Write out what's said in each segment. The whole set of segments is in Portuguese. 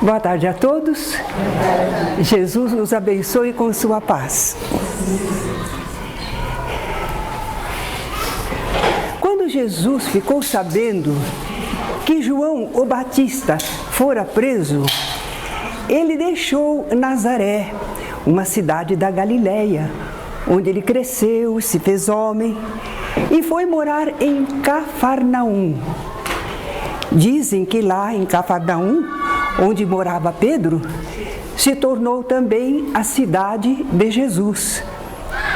Boa tarde a todos. Jesus nos abençoe com sua paz. Quando Jesus ficou sabendo que João o Batista fora preso, ele deixou Nazaré, uma cidade da Galileia, onde ele cresceu, se fez homem, e foi morar em Cafarnaum. Dizem que lá em Cafarnaum, onde morava Pedro, se tornou também a cidade de Jesus.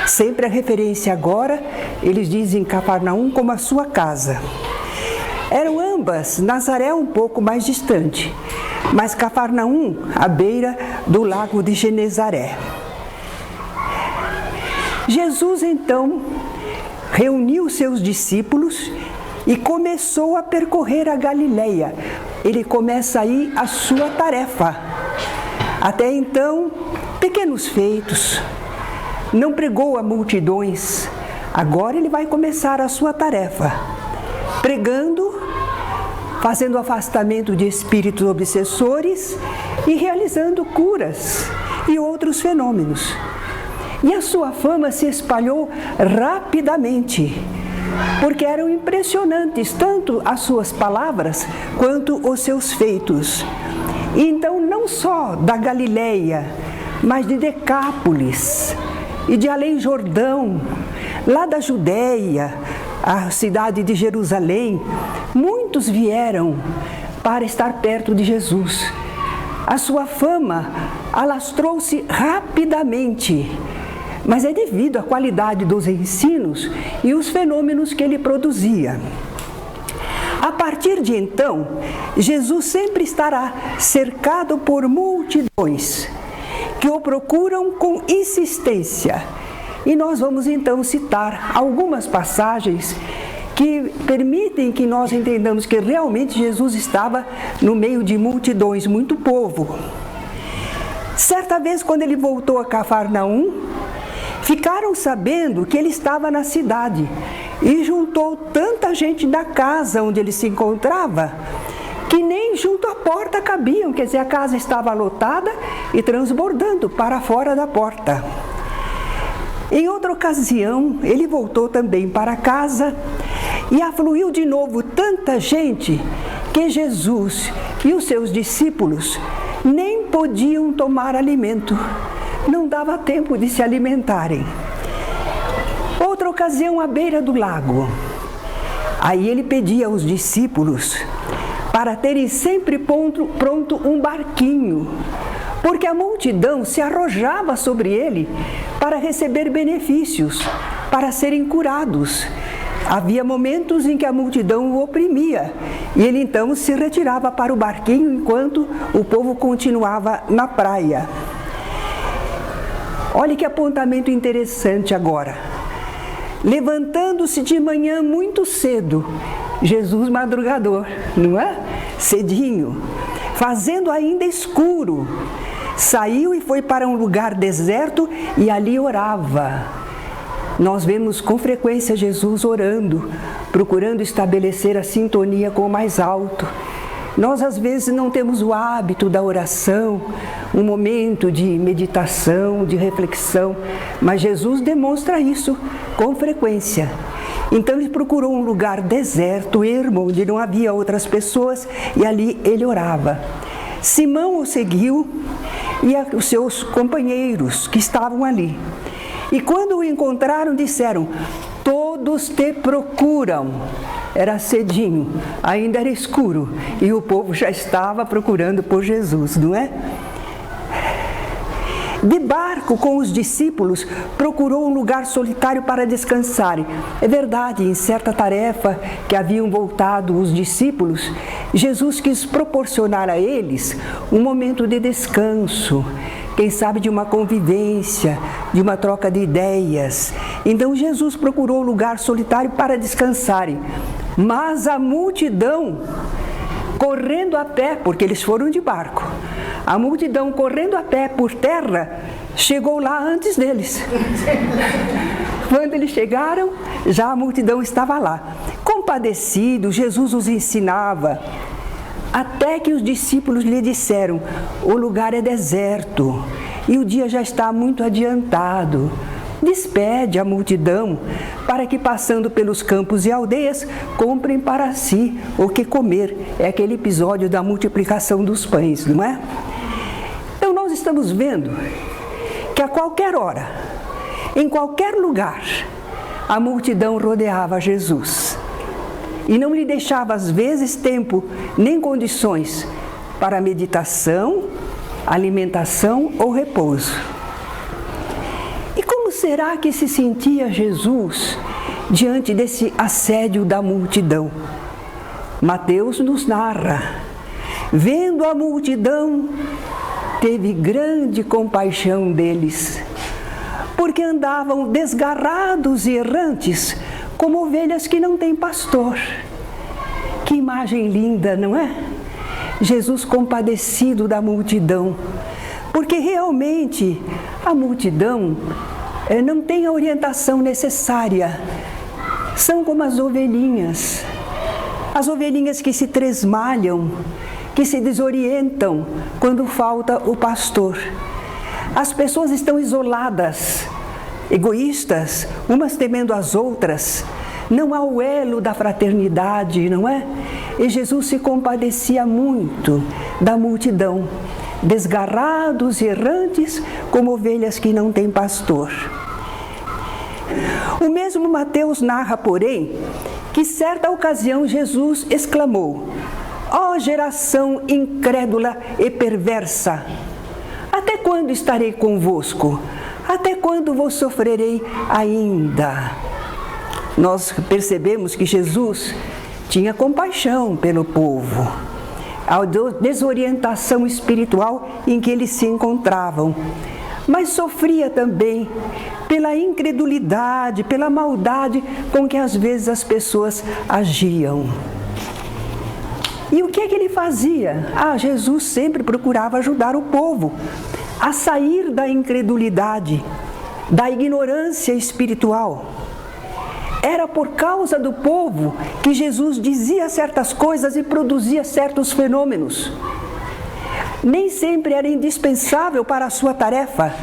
Sempre a referência agora, eles dizem Cafarnaum como a sua casa. Eram ambas Nazaré um pouco mais distante, mas Cafarnaum à beira do lago de Genezaré. Jesus então reuniu seus discípulos e começou a percorrer a Galileia. Ele começa aí a sua tarefa. Até então, pequenos feitos, não pregou a multidões. Agora ele vai começar a sua tarefa, pregando, fazendo afastamento de espíritos obsessores e realizando curas e outros fenômenos. E a sua fama se espalhou rapidamente, porque eram impressionantes tanto as suas palavras quanto os seus feitos. E então, não só da Galileia, mas de Decápolis e de Além Jordão, lá da Judéia, a cidade de Jerusalém, muitos vieram para estar perto de Jesus. A sua fama alastrou-se rapidamente, mas é devido à qualidade dos ensinos e os fenômenos que ele produzia. A partir de então, Jesus sempre estará cercado por multidões que o procuram com insistência. E nós vamos então citar algumas passagens que permitem que nós entendamos que realmente Jesus estava no meio de multidões, muito povo. Certa vez, quando ele voltou a Cafarnaum, ficaram sabendo que ele estava na cidade e juntou tanta gente da casa onde ele se encontrava que nem junto à porta cabiam, quer dizer, a casa estava lotada e transbordando para fora da porta. Em outra ocasião, ele voltou também para casa e afluiu de novo tanta gente que Jesus e os seus discípulos nem podiam tomar alimento. Não dava tempo de se alimentarem. Outra ocasião, à beira do lago. Aí ele pedia aos discípulos para terem sempre pronto um barquinho, porque a multidão se arrojava sobre ele para receber benefícios, para serem curados. Havia momentos em que a multidão o oprimia e ele então se retirava para o barquinho enquanto o povo continuava na praia. Olha que apontamento interessante agora. Levantando-se de manhã muito cedo, Jesus madrugador, não é? Cedinho, fazendo ainda escuro, saiu e foi para um lugar deserto e ali orava. Nós vemos com frequência Jesus orando, procurando estabelecer a sintonia com o mais alto. Nós às vezes não temos o hábito da oração, um momento de meditação, de reflexão, mas Jesus demonstra isso com frequência. Então ele procurou um lugar deserto, ermo, onde não havia outras pessoas, e ali ele orava. Simão o seguiu e os seus companheiros que estavam ali. E quando o encontraram, disseram: "Todos te procuram." Era cedinho, ainda era escuro, e o povo já estava procurando por Jesus, não é? De barco com os discípulos, procurou um lugar solitário para descansarem. É verdade, em certa tarefa que haviam voltado os discípulos, Jesus quis proporcionar a eles um momento de descanso, quem sabe de uma convivência, de uma troca de ideias. Então Jesus procurou um lugar solitário para descansarem. Mas a multidão, correndo a pé, porque eles foram de barco, a multidão correndo a pé por terra, chegou lá antes deles. Quando eles chegaram, já a multidão estava lá. Compadecido, Jesus os ensinava até que os discípulos lhe disseram: o lugar é deserto e o dia já está muito adiantado. Despede a multidão para que, passando pelos campos e aldeias, comprem para si o que comer. É aquele episódio da multiplicação dos pães, não é? Então nós estamos vendo que a qualquer hora, em qualquer lugar, a multidão rodeava Jesus e não lhe deixava às vezes tempo nem condições para meditação, alimentação ou repouso. E como será que se sentia Jesus diante desse assédio da multidão? Mateus nos narra: vendo a multidão, teve grande compaixão deles, porque andavam desgarrados e errantes, como ovelhas que não têm pastor. Que imagem linda, não é? Jesus compadecido da multidão, porque realmente a multidão não tem a orientação necessária. São como as ovelhinhas que se tresmalham, que se desorientam quando falta o pastor. As pessoas estão isoladas, egoístas, umas temendo as outras. Não há o elo da fraternidade, não é? E Jesus se compadecia muito da multidão, desgarrados e errantes, como ovelhas que não têm pastor. O mesmo Mateus narra, porém, que certa ocasião Jesus exclamou: ó geração incrédula e perversa, até quando estarei convosco? Até quando vos sofrerei ainda? Nós percebemos que Jesus tinha compaixão pelo povo, a desorientação espiritual em que eles se encontravam, mas sofria também pela incredulidade, pela maldade com que às vezes as pessoas agiam. E o que é que ele fazia? Jesus sempre procurava ajudar o povo a sair da incredulidade, da ignorância espiritual. Era por causa do povo que Jesus dizia certas coisas e produzia certos fenômenos. Nem sempre era indispensável para a sua tarefa,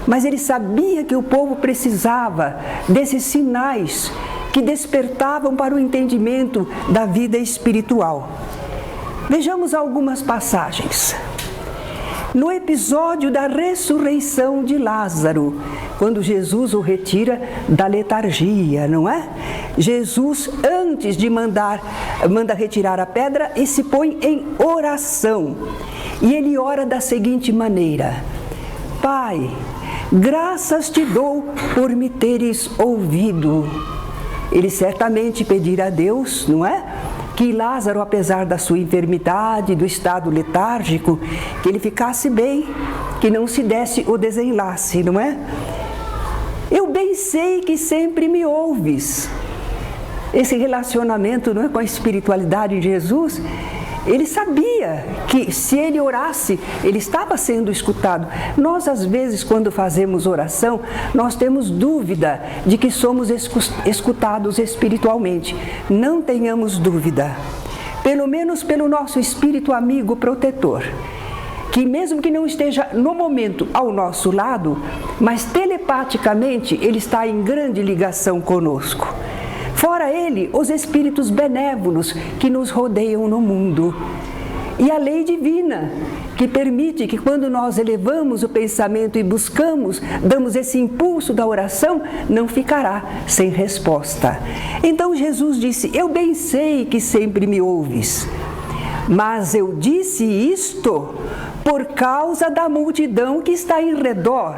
mas ele sabia que o povo precisava desses sinais que despertavam para o entendimento da vida espiritual. Vejamos algumas passagens. No episódio da ressurreição de Lázaro, quando Jesus o retira da letargia, não é? Jesus, antes de manda retirar a pedra e se põe em oração. E ele ora da seguinte maneira: Pai, graças te dou por me teres ouvido. Ele certamente pedirá a Deus, não é? Que Lázaro, apesar da sua enfermidade, do estado letárgico, que ele ficasse bem, que não se desse o desenlace, não é? Eu bem sei que sempre me ouves. Esse relacionamento, não é, com a espiritualidade de Jesus, ele sabia que se ele orasse, ele estava sendo escutado. Nós, às vezes, quando fazemos oração, nós temos dúvida de que somos escutados espiritualmente. Não tenhamos dúvida, pelo menos pelo nosso espírito amigo protetor, que mesmo que não esteja no momento ao nosso lado, mas telepaticamente ele está em grande ligação conosco. Fora ele, os espíritos benévolos que nos rodeiam no mundo. E a lei divina, que permite que quando nós elevamos o pensamento e buscamos, damos esse impulso da oração, não ficará sem resposta. Então Jesus disse: eu bem sei que sempre me ouves, mas eu disse isto por causa da multidão que está em redor,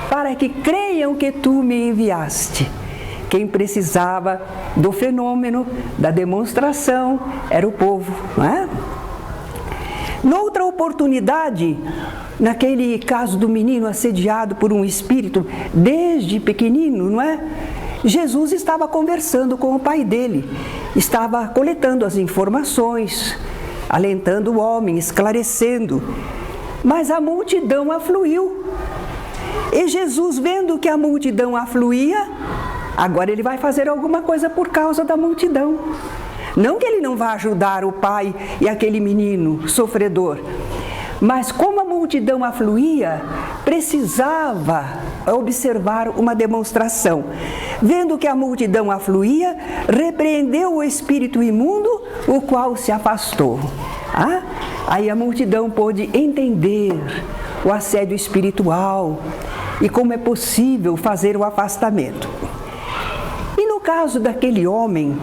para que creiam que tu me enviaste. Quem precisava do fenômeno, da demonstração, era o povo, não é? Noutra oportunidade, naquele caso do menino assediado por um espírito desde pequenino, não é? Jesus estava conversando com o pai dele, estava coletando as informações, alentando o homem, esclarecendo, mas a multidão afluiu. E Jesus, vendo que a multidão afluía, agora ele vai fazer alguma coisa por causa da multidão. Não que ele não vá ajudar o pai e aquele menino sofredor, mas como a multidão afluía, precisava observar uma demonstração. Vendo que a multidão afluía, repreendeu o espírito imundo, o qual se afastou. Aí a multidão pôde entender o assédio espiritual e como é possível fazer o afastamento. E no caso daquele homem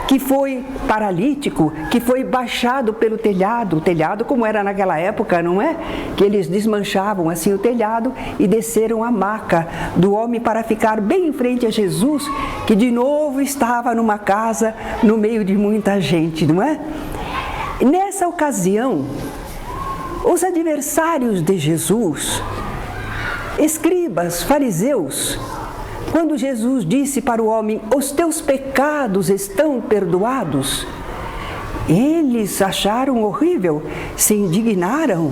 que foi paralítico, que foi baixado pelo telhado, o telhado como era naquela época, não é? Que eles desmanchavam assim o telhado e desceram a maca do homem para ficar bem em frente a Jesus, que de novo estava numa casa no meio de muita gente, não é? Nessa ocasião, os adversários de Jesus, escribas, fariseus, quando Jesus disse para o homem, os teus pecados estão perdoados, eles acharam horrível, se indignaram.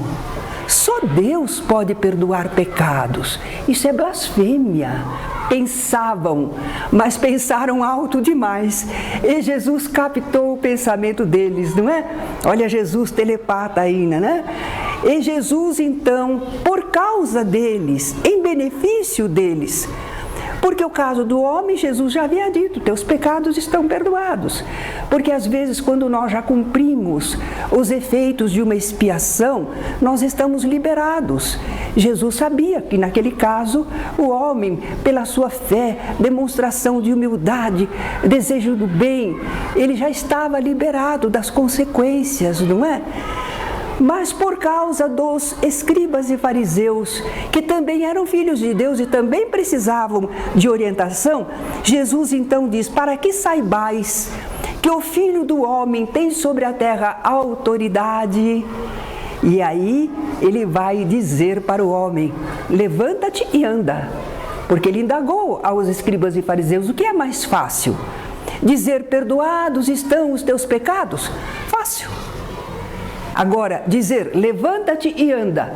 Só Deus pode perdoar pecados. Isso é blasfêmia. Pensavam, mas pensaram alto demais. E Jesus captou o pensamento deles, não é? Olha, Jesus telepata ainda, né? E Jesus, então, por causa deles, em benefício deles, porque o caso do homem, Jesus já havia dito, teus pecados estão perdoados. Porque às vezes quando nós já cumprimos os efeitos de uma expiação, nós estamos liberados. Jesus sabia que naquele caso, o homem, pela sua fé, demonstração de humildade, desejo do bem, ele já estava liberado das consequências, não é? Mas por causa dos escribas e fariseus, que também eram filhos de Deus e também precisavam de orientação, Jesus então diz, para que saibais que o Filho do Homem tem sobre a terra autoridade. E aí ele vai dizer para o homem, levanta-te e anda. Porque ele indagou aos escribas e fariseus, o que é mais fácil? Dizer, perdoados estão os teus pecados? Fácil. Agora, dizer, levanta-te e anda,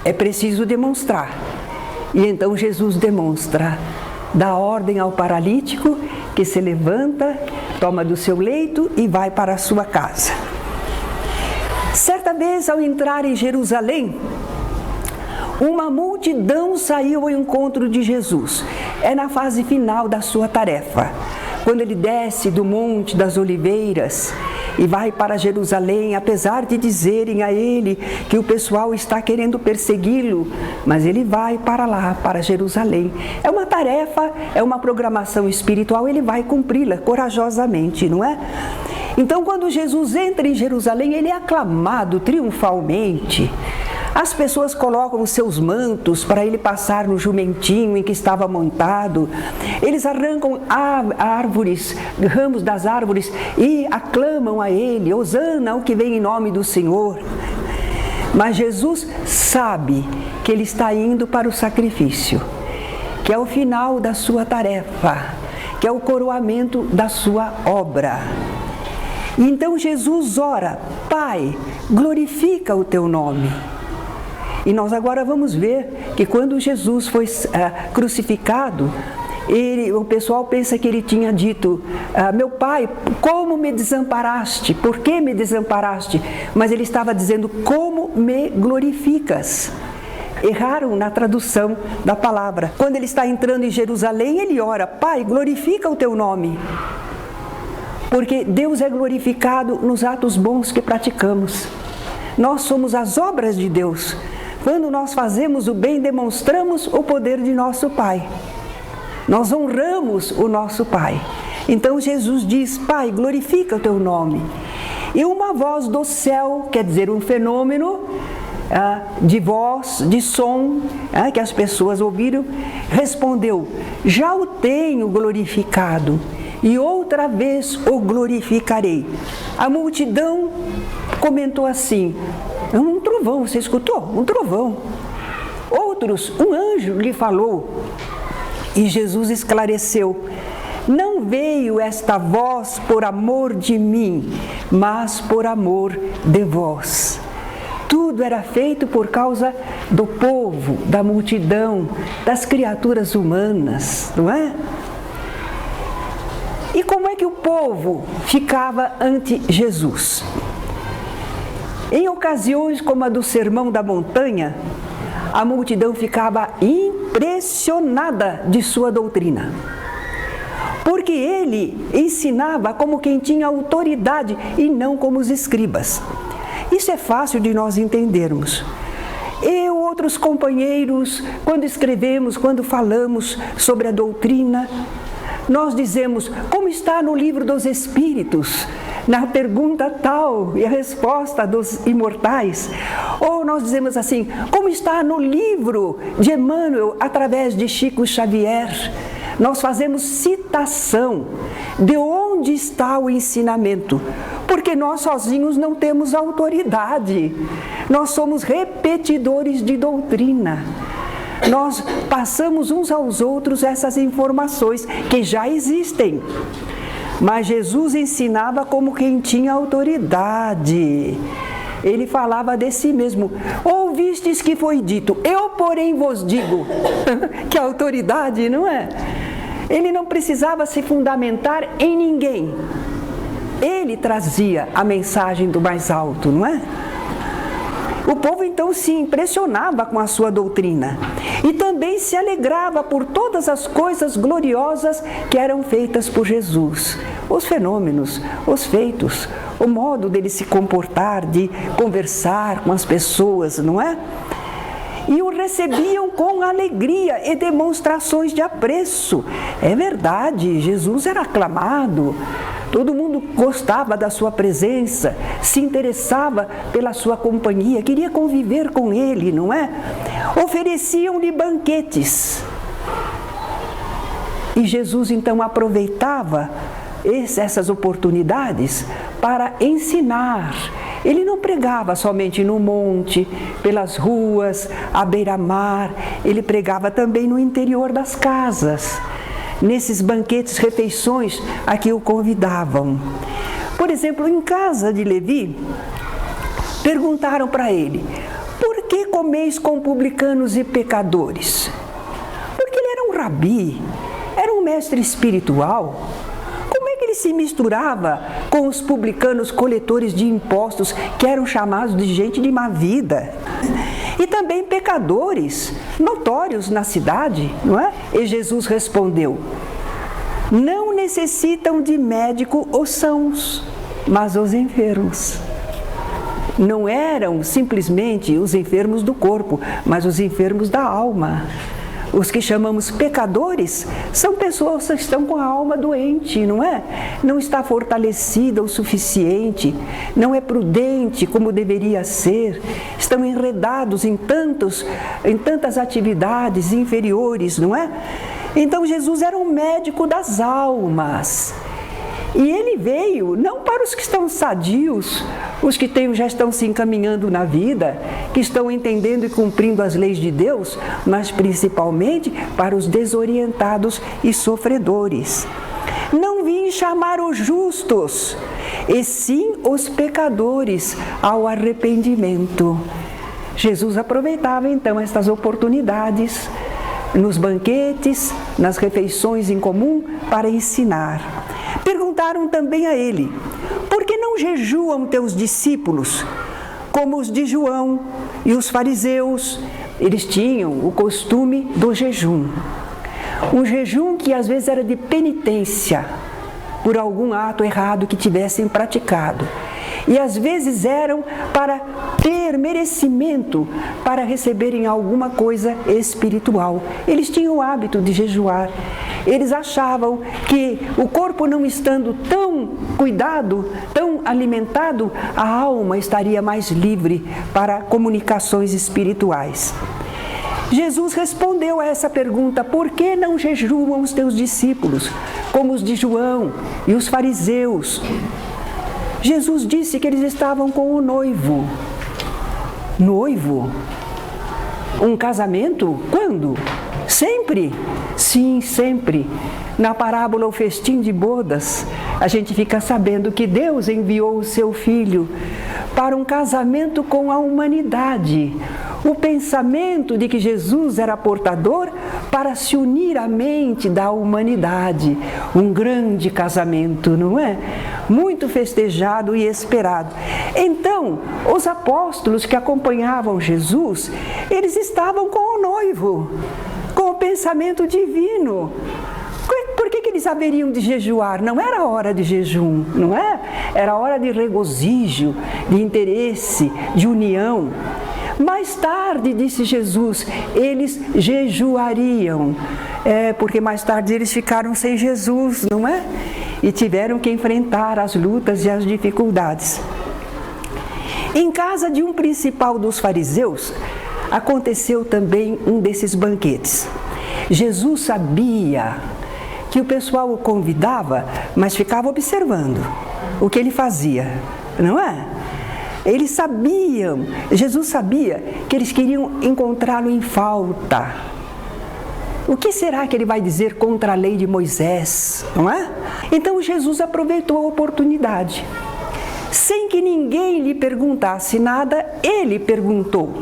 é preciso demonstrar. E então Jesus demonstra, dá ordem ao paralítico que se levanta, toma do seu leito e vai para a sua casa. Certa vez, ao entrar em Jerusalém, uma multidão saiu ao encontro de Jesus. É na fase final da sua tarefa, quando ele desce do Monte das Oliveiras e vai para Jerusalém, apesar de dizerem a ele que o pessoal está querendo persegui-lo, mas ele vai para lá, para Jerusalém. É uma tarefa, é uma programação espiritual, ele vai cumpri-la corajosamente, não é? Então, quando Jesus entra em Jerusalém, ele é aclamado triunfalmente. As pessoas colocam os seus mantos para ele passar no jumentinho em que estava montado. Eles arrancam árvores, ramos das árvores e aclamam a ele, Hosana, o que vem em nome do Senhor. Mas Jesus sabe que ele está indo para o sacrifício, que é o final da sua tarefa, que é o coroamento da sua obra. Então Jesus ora, Pai, glorifica o teu nome. E nós agora vamos ver que quando Jesus foi crucificado, o pessoal pensa que ele tinha dito, meu pai, como me desamparaste? Por que me desamparaste? Mas ele estava dizendo, como me glorificas? Erraram na tradução da palavra. Quando ele está entrando em Jerusalém, ele ora, Pai, glorifica o teu nome. Porque Deus é glorificado nos atos bons que praticamos. Nós somos as obras de Deus. Quando nós fazemos o bem, demonstramos o poder de nosso Pai. Nós honramos o nosso Pai. Então Jesus diz, Pai, glorifica o teu nome. E uma voz do céu, quer dizer, um fenômeno de voz, de som, que as pessoas ouviram, respondeu, já o tenho glorificado e outra vez o glorificarei. A multidão comentou assim, um trovão, você escutou? Um trovão. Outros, um anjo lhe falou. E Jesus esclareceu, não veio esta voz por amor de mim, mas por amor de vós. Tudo era feito por causa do povo, da multidão, das criaturas humanas, não é? E como é que o povo ficava ante Jesus? Em ocasiões como a do Sermão da Montanha, a multidão ficava impressionada de sua doutrina, porque ele ensinava como quem tinha autoridade e não como os escribas. Isso é fácil de nós entendermos. Eu, outros companheiros, quando escrevemos, quando falamos sobre a doutrina, nós dizemos, como está no livro dos Espíritos, na pergunta tal e a resposta dos imortais. Ou nós dizemos assim, como está no livro de Emmanuel, através de Chico Xavier. Nós fazemos citação de onde está o ensinamento, porque nós sozinhos não temos autoridade. Nós somos repetidores de doutrina. Nós passamos uns aos outros essas informações que já existem. Mas Jesus ensinava como quem tinha autoridade. Ele falava de si mesmo. Ouvistes que foi dito, eu porém vos digo. Que autoridade, não é? Ele não precisava se fundamentar em ninguém. Ele trazia a mensagem do mais alto, não é? O povo então se impressionava com a sua doutrina e também se alegrava por todas as coisas gloriosas que eram feitas por Jesus. Os fenômenos, os feitos, o modo dele se comportar, de conversar com as pessoas, não é? E o recebiam com alegria e demonstrações de apreço. É verdade, Jesus era aclamado. Todo mundo gostava da sua presença, se interessava pela sua companhia, queria conviver com ele, não é? Ofereciam-lhe banquetes. E Jesus então aproveitava essas oportunidades para ensinar. Ele não pregava somente no monte, pelas ruas, à beira-mar, ele pregava também no interior das casas. Nesses banquetes, refeições a que o convidavam. Por exemplo, em casa de Levi, perguntaram para ele, por que comeis com publicanos e pecadores? Porque ele era um rabi, era um mestre espiritual. Como é que ele se misturava com os publicanos coletores de impostos, que eram chamados de gente de má vida? E também pecadores notórios na cidade, não é? E Jesus respondeu, não necessitam de médico os sãos, mas os enfermos. Não eram simplesmente os enfermos do corpo, mas os enfermos da alma. Os que chamamos pecadores são pessoas que estão com a alma doente, não é? Não está fortalecida o suficiente, não é prudente como deveria ser, estão enredados em tantas atividades inferiores, não é? Então Jesus era um médico das almas. E ele veio não para os que estão sadios, os que já estão se encaminhando na vida, que estão entendendo e cumprindo as leis de Deus, mas principalmente para os desorientados e sofredores. Não vim chamar os justos, e sim os pecadores ao arrependimento. Jesus aproveitava então estas oportunidades nos banquetes, nas refeições em comum, para ensinar. Perguntaram também a ele, por que não jejuam teus discípulos, como os de João e os fariseus? Eles tinham o costume do jejum. Um jejum que às vezes era de penitência por algum ato errado que tivessem praticado. E às vezes eram para ter merecimento, para receberem alguma coisa espiritual. Eles tinham o hábito de jejuar. Eles achavam que o corpo não estando tão cuidado, tão alimentado, a alma estaria mais livre para comunicações espirituais. Jesus respondeu a essa pergunta, por que não jejuam os teus discípulos, como os de João e os fariseus? Jesus disse que eles estavam com o noivo. Noivo? Um casamento? Quando? Sempre? Sim, sempre. Na parábola O Festim de Bodas, a gente fica sabendo que Deus enviou o seu Filho para um casamento com a humanidade. o pensamento de que Jesus era portador para se unir à mente da humanidade. Um grande casamento, não é? Muito festejado e esperado. Então, os apóstolos que acompanhavam Jesus, eles estavam com o noivo, com o pensamento divino. Por que eles haveriam de jejuar? Não era hora de jejum, não é? Era hora de regozijo, de interesse, de união. Mais tarde, disse Jesus, eles jejuariam. Porque mais tarde eles ficaram sem Jesus, não é? E tiveram que enfrentar as lutas e as dificuldades. Em casa de um principal dos fariseus, aconteceu também um desses banquetes. Jesus sabia que o pessoal o convidava, mas ficava observando o que ele fazia, não é? Eles sabiam, Jesus sabia que eles queriam encontrá-lo em falta. O que será que ele vai dizer contra a lei de Moisés, não é? Então Jesus aproveitou a oportunidade. Sem que ninguém lhe perguntasse nada, ele perguntou: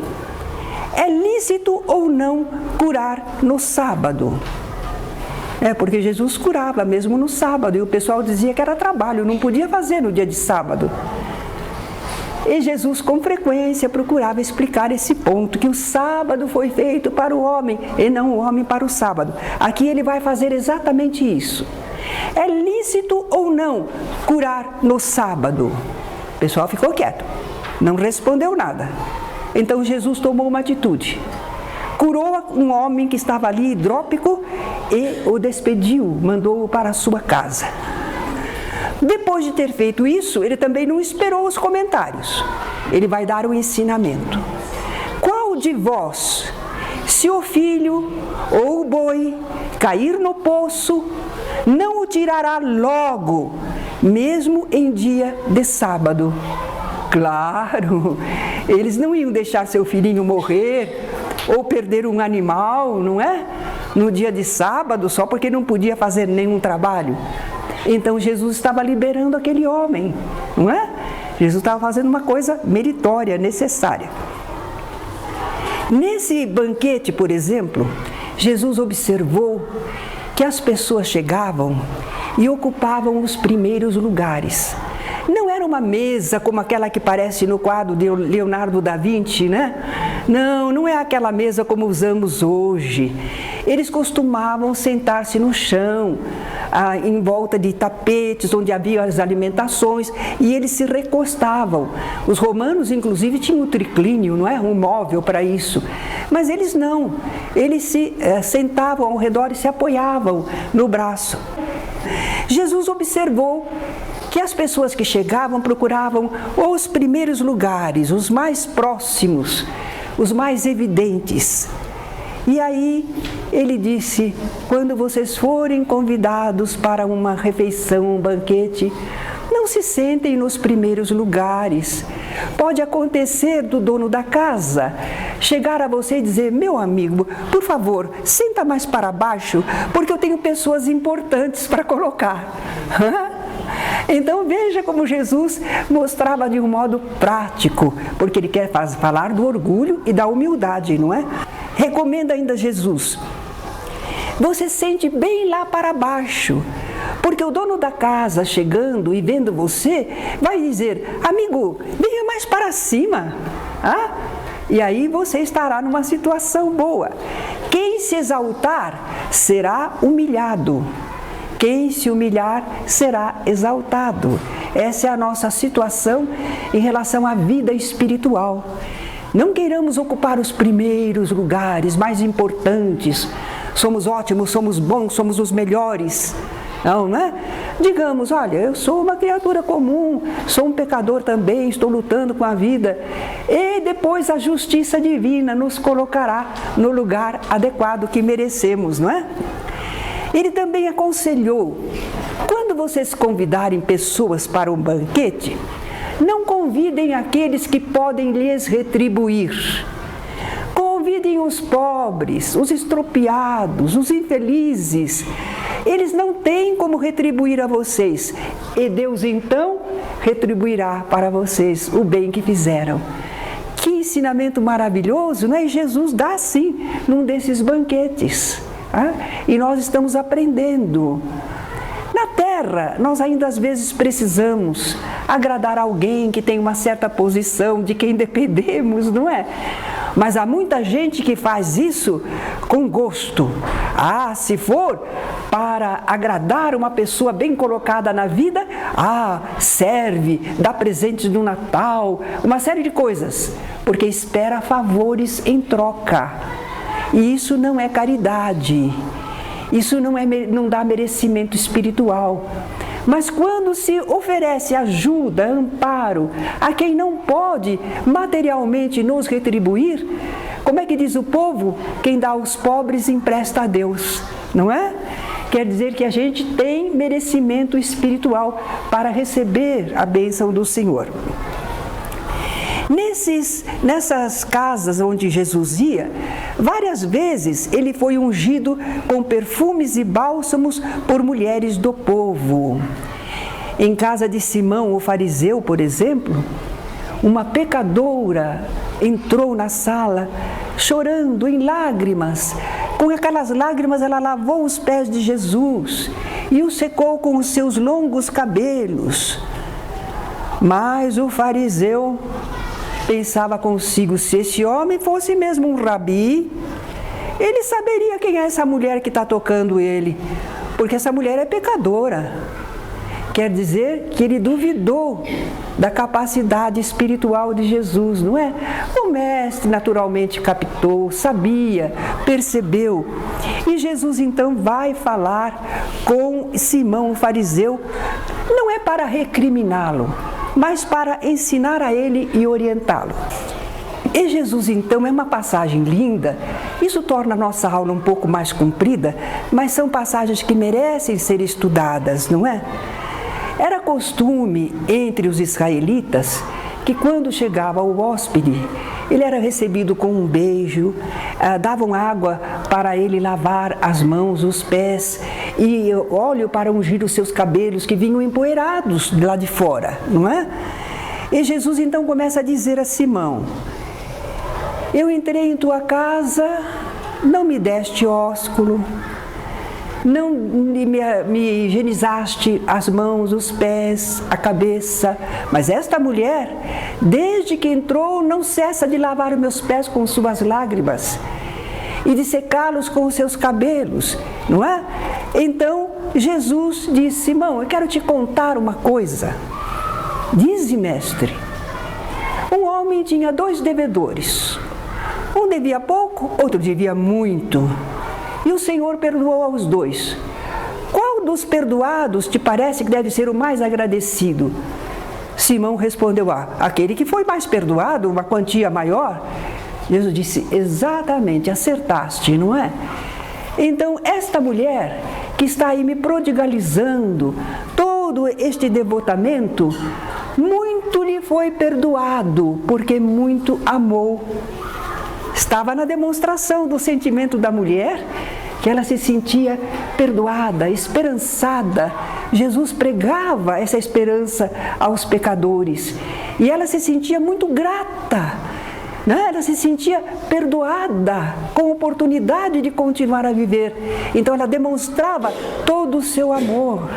é lícito ou não curar no sábado? Porque Jesus curava mesmo no sábado, e o pessoal dizia que era trabalho, não podia fazer no dia de sábado. E Jesus, com frequência, procurava explicar esse ponto, que o sábado foi feito para o homem, e não o homem para o sábado. Aqui ele vai fazer exatamente isso. É lícito ou não curar no sábado? O pessoal ficou quieto, não respondeu nada. Então Jesus tomou uma atitude. Curou um homem que estava ali hidrópico e o despediu, mandou-o para a sua casa. Depois de ter feito isso, ele também não esperou os comentários. Ele vai dar o ensinamento. Qual de vós, se o filho ou o boi cair no poço, não o tirará logo, mesmo em dia de sábado? Claro, eles não iam deixar seu filhinho morrer ou perder um animal, não é? No dia de sábado, só porque não podia fazer nenhum trabalho. Então Jesus estava liberando aquele homem, não é? Jesus estava fazendo uma coisa meritória, necessária. Nesse banquete, por exemplo, Jesus observou que as pessoas chegavam e ocupavam os primeiros lugares. Não era uma mesa como aquela que parece no quadro de Leonardo da Vinci, né? Não, não é aquela mesa como usamos hoje. Eles costumavam sentar-se no chão, em volta de tapetes, onde havia as alimentações, e eles se recostavam. Os romanos, inclusive, tinham um triclínio, não é? Um móvel para isso. Mas eles não. Eles se sentavam ao redor e se apoiavam no braço. Jesus observou que as pessoas que chegavam procuravam os primeiros lugares, os mais próximos, os mais evidentes. E aí ele disse: quando vocês forem convidados para uma refeição, um banquete, não se sentem nos primeiros lugares. Pode acontecer do dono da casa chegar a você e dizer: meu amigo, por favor, senta mais para baixo, porque eu tenho pessoas importantes para colocar. Então veja como Jesus mostrava de um modo prático, porque ele quer falar do orgulho e da humildade, não é? Recomenda ainda Jesus: você sente bem lá para baixo, porque o dono da casa chegando e vendo você vai dizer: amigo, venha mais para cima. E aí você estará numa situação boa. Quem se exaltar será humilhado. Quem se humilhar será exaltado. Essa é a nossa situação em relação à vida espiritual. Não queiramos ocupar os primeiros lugares, mais importantes. Somos ótimos, somos bons, somos os melhores. Não, né? Digamos: olha, eu sou uma criatura comum, sou um pecador também, estou lutando com a vida. E depois a justiça divina nos colocará no lugar adequado que merecemos, não é? Ele também aconselhou: quando vocês convidarem pessoas para um banquete, não convidem aqueles que podem lhes retribuir. Convidem os pobres, os estropiados, os infelizes. Eles não têm como retribuir a vocês, e Deus então retribuirá para vocês o bem que fizeram. Que ensinamento maravilhoso, né? E Jesus dá sim, num desses banquetes. E nós estamos aprendendo. Na terra, nós ainda às vezes precisamos agradar alguém que tem uma certa posição, de quem dependemos, não é? Mas há muita gente que faz isso com gosto. Se for para agradar uma pessoa bem colocada na vida, serve, dá presentes no Natal, uma série de coisas, porque espera favores em troca. E isso não é caridade. Isso não dá merecimento espiritual. Mas quando se oferece ajuda, amparo a quem não pode materialmente nos retribuir, como é que diz o povo? Quem dá aos pobres empresta a Deus, não é? Quer dizer que a gente tem merecimento espiritual para receber a bênção do Senhor. Nessas casas onde Jesus ia, várias vezes ele foi ungido com perfumes e bálsamos por mulheres do povo. Em casa de Simão, o fariseu, por exemplo, uma pecadora entrou na sala chorando em lágrimas. Com aquelas lágrimas ela lavou os pés de Jesus e o secou com os seus longos cabelos. Mas o fariseu pensava consigo: se esse homem fosse mesmo um rabi, ele saberia quem é essa mulher que está tocando ele, porque essa mulher é pecadora. Quer dizer que ele duvidou da capacidade espiritual de Jesus, não é? O mestre naturalmente captou, sabia, percebeu. E Jesus então vai falar com Simão, o fariseu, não é para recriminá-lo, mas para ensinar a ele e orientá-lo. E Jesus, então, é uma passagem linda. Isso torna a nossa aula um pouco mais comprida, mas são passagens que merecem ser estudadas, não é? Era costume entre os israelitas que quando chegava o hóspede, ele era recebido com um beijo, davam água para ele lavar as mãos, os pés, e óleo para ungir os seus cabelos que vinham empoeirados de lá de fora, não é? E Jesus então começa a dizer a Simão: eu entrei em tua casa, não me deste ósculo, não me higienizaste as mãos, os pés, a cabeça, mas esta mulher, desde que entrou, não cessa de lavar os meus pés com suas lágrimas e de secá-los com os seus cabelos, não é? Então Jesus disse: Simão, eu quero te contar uma coisa. Dize, mestre. Um homem tinha 2 devedores. Um devia pouco, outro devia muito. E o Senhor perdoou aos 2. Qual dos perdoados te parece que deve ser o mais agradecido? Simão respondeu: aquele que foi mais perdoado, uma quantia maior. Jesus disse: exatamente, acertaste, não é? Então, esta mulher que está aí me prodigalizando todo este devotamento, muito lhe foi perdoado, porque muito amou. Estava na demonstração do sentimento da mulher, que ela se sentia perdoada, esperançada. Jesus pregava essa esperança aos pecadores e ela se sentia muito grata, né? Ela se sentia perdoada, com oportunidade de continuar a viver. Então ela demonstrava todo o seu amor.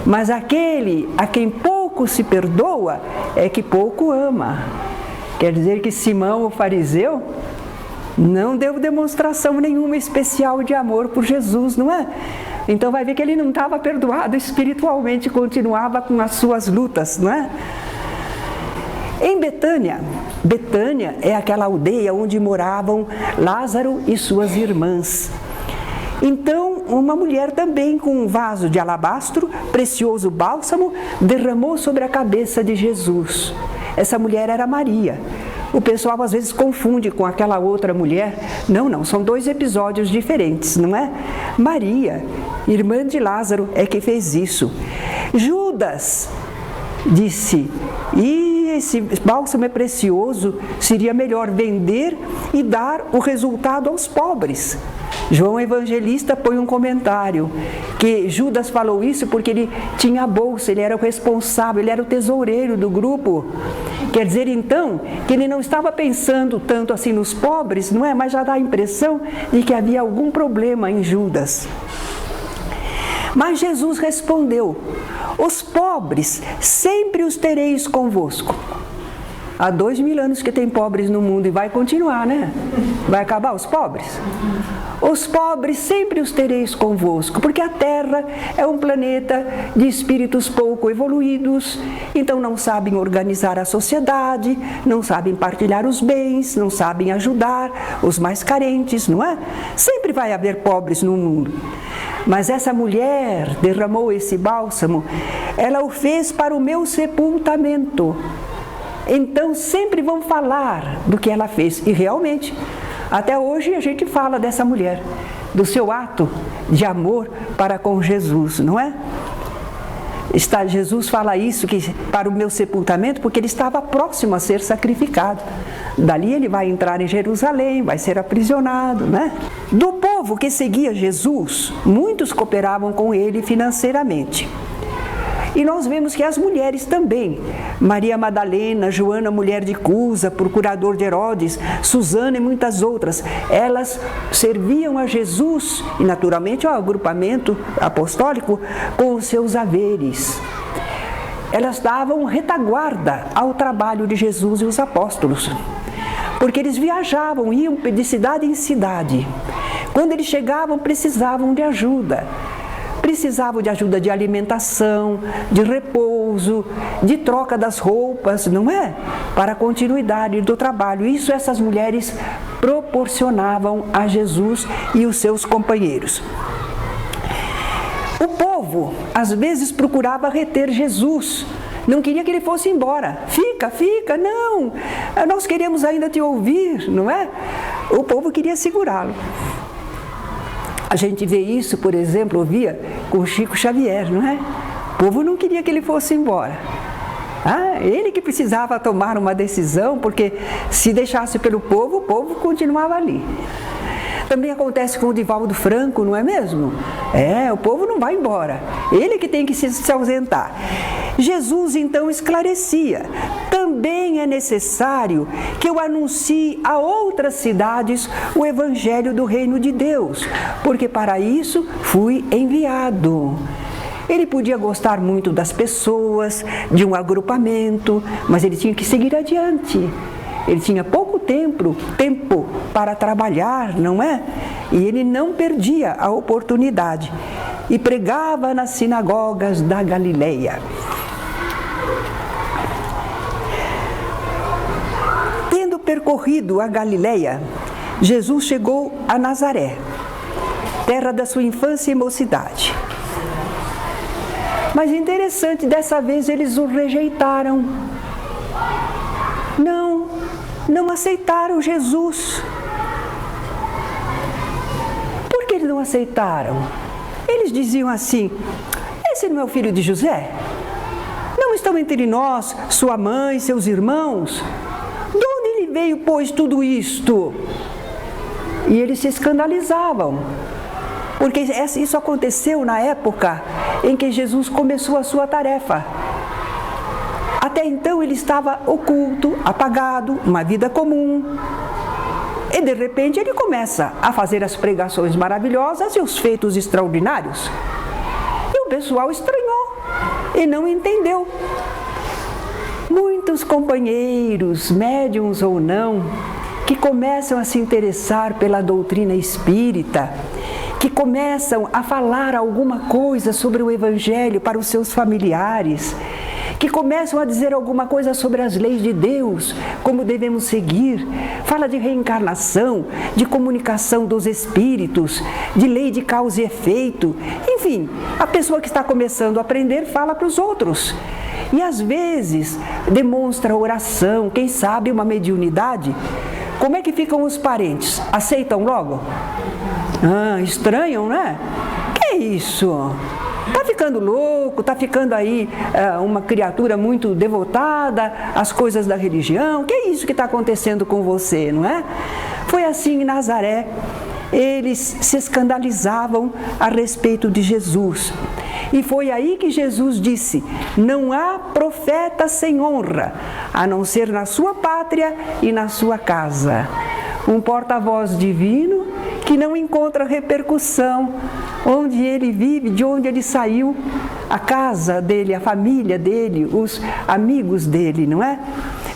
Mas aquele a quem pouco se perdoa é que pouco ama. Quer dizer que Simão, o fariseu, não deu demonstração nenhuma especial de amor por Jesus, não é? Então vai ver que ele não estava perdoado espiritualmente, continuava com as suas lutas, não é? Em Betânia é aquela aldeia onde moravam Lázaro e suas irmãs. Então, uma mulher também com um vaso de alabastro, precioso bálsamo, derramou sobre a cabeça de Jesus. Essa mulher era Maria. O pessoal às vezes confunde com aquela outra mulher. Não, são 2 episódios diferentes, não é? Maria, irmã de Lázaro, é que fez isso. Judas disse: esse bálsamo é precioso, seria melhor vender e dar o resultado aos pobres. João Evangelista põe um comentário, que Judas falou isso porque ele tinha a bolsa, ele era o responsável, ele era o tesoureiro do grupo. Quer dizer, então, que ele não estava pensando tanto assim nos pobres, não é? Mas já dá a impressão de que havia algum problema em Judas. Mas Jesus respondeu: os pobres sempre os tereis convosco. Há 2000 anos que tem pobres no mundo e vai continuar, né? Vai acabar os pobres? Os pobres sempre os tereis convosco, porque a Terra é um planeta de espíritos pouco evoluídos, então não sabem organizar a sociedade, não sabem partilhar os bens, não sabem ajudar os mais carentes, não é? Sempre vai haver pobres no mundo. Mas essa mulher derramou esse bálsamo, ela o fez para o meu sepultamento. Então sempre vão falar do que ela fez. E realmente, até hoje a gente fala dessa mulher, do seu ato de amor para com Jesus, não é? Jesus fala isso, que para o meu sepultamento, porque ele estava próximo a ser sacrificado. Dali ele vai entrar em Jerusalém, vai ser aprisionado, né? Do povo que seguia Jesus, muitos cooperavam com ele financeiramente. E nós vemos que as mulheres também, Maria Madalena, Joana, mulher de Cusa, procurador de Herodes, Susana e muitas outras, elas serviam a Jesus e naturalmente ao agrupamento apostólico com os seus haveres. Elas davam retaguarda ao trabalho de Jesus e os apóstolos, porque eles viajavam, iam de cidade em cidade. Quando eles chegavam, precisavam de ajuda. Precisavam de ajuda de alimentação, de repouso, de troca das roupas, não é? Para a continuidade do trabalho. Isso essas mulheres proporcionavam a Jesus e os seus companheiros. O povo, às vezes, procurava reter Jesus. Não queria que ele fosse embora. Fica, não. Nós queremos ainda te ouvir, não é? O povo queria segurá-lo. A gente vê isso, por exemplo, ouvia com Chico Xavier, não é? O povo não queria que ele fosse embora. Ele que precisava tomar uma decisão, porque se deixasse pelo povo, o povo continuava ali. Também acontece com o Divaldo Franco, não é mesmo? O povo não vai embora. Ele que tem que se ausentar. Jesus então esclarecia: também é necessário que eu anuncie a outras cidades o Evangelho do Reino de Deus, porque para isso fui enviado. Ele podia gostar muito das pessoas, de um agrupamento, mas ele tinha que seguir adiante. Ele tinha pouco tempo para trabalhar, não é? E ele não perdia a oportunidade. E pregava nas sinagogas da Galileia. Tendo percorrido a Galileia, Jesus chegou a Nazaré, terra da sua infância e mocidade. Mas interessante, dessa vez eles o rejeitaram. Não aceitaram Jesus. Por que eles não aceitaram? Eles diziam assim: esse não é o filho de José? Não estão entre nós sua mãe, seus irmãos? De onde ele veio, pois, tudo isto? E eles se escandalizavam, porque isso aconteceu na época em que Jesus começou a sua tarefa. Até então ele estava oculto, apagado, uma vida comum. E de repente ele começa a fazer as pregações maravilhosas e os feitos extraordinários. E o pessoal estranhou e não entendeu. Muitos companheiros, médiuns ou não, que começam a se interessar pela doutrina espírita, que começam a falar alguma coisa sobre o Evangelho para os seus familiares, que começam a dizer alguma coisa sobre as leis de Deus, como devemos seguir, fala de reencarnação, de comunicação dos espíritos, de lei de causa e efeito, enfim, a pessoa que está começando a aprender fala para os outros. E às vezes demonstra oração, quem sabe uma mediunidade. Como é que ficam os parentes? Aceitam logo? Estranham, né? Que isso? Está ficando louco, está ficando aí uma criatura muito devotada às coisas da religião. Que é isso que está acontecendo com você, não é? Foi assim em Nazaré. eles se escandalizavam a respeito de Jesus. E foi aí que Jesus disse: não há profeta sem honra, a não ser na sua pátria e na sua casa. Um porta-voz divino que não encontra repercussão onde ele vive, de onde ele saiu, a casa dele, a família dele, os amigos dele, não é?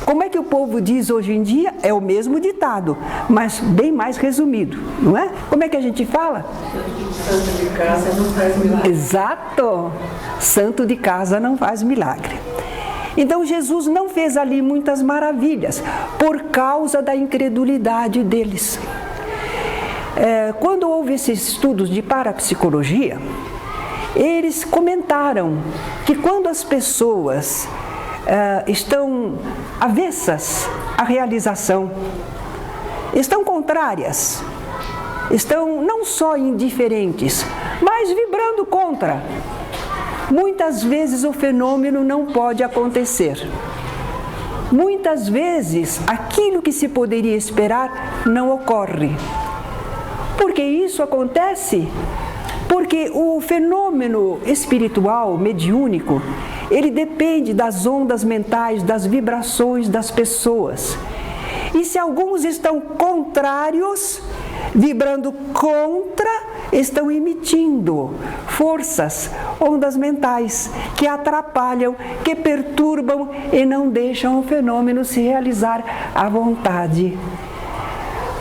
Como é que o povo diz hoje em dia? É o mesmo ditado, mas bem mais resumido, não é? Como é que a gente fala? Santo de casa não faz milagre. Exato! Santo de casa não faz milagre. Então Jesus não fez ali muitas maravilhas, por causa da incredulidade deles. Quando houve esses estudos de parapsicologia, eles comentaram que quando as pessoas estão avessas à realização, estão contrárias, estão não só indiferentes, mas vibrando contra, muitas vezes o fenômeno não pode acontecer. Muitas vezes aquilo que se poderia esperar não ocorre. Por que isso acontece? Porque o fenômeno espiritual, mediúnico, ele depende das ondas mentais, das vibrações das pessoas. E se alguns estão contrários, vibrando contra, estão emitindo forças, ondas mentais, que atrapalham, que perturbam e não deixam o fenômeno se realizar à vontade.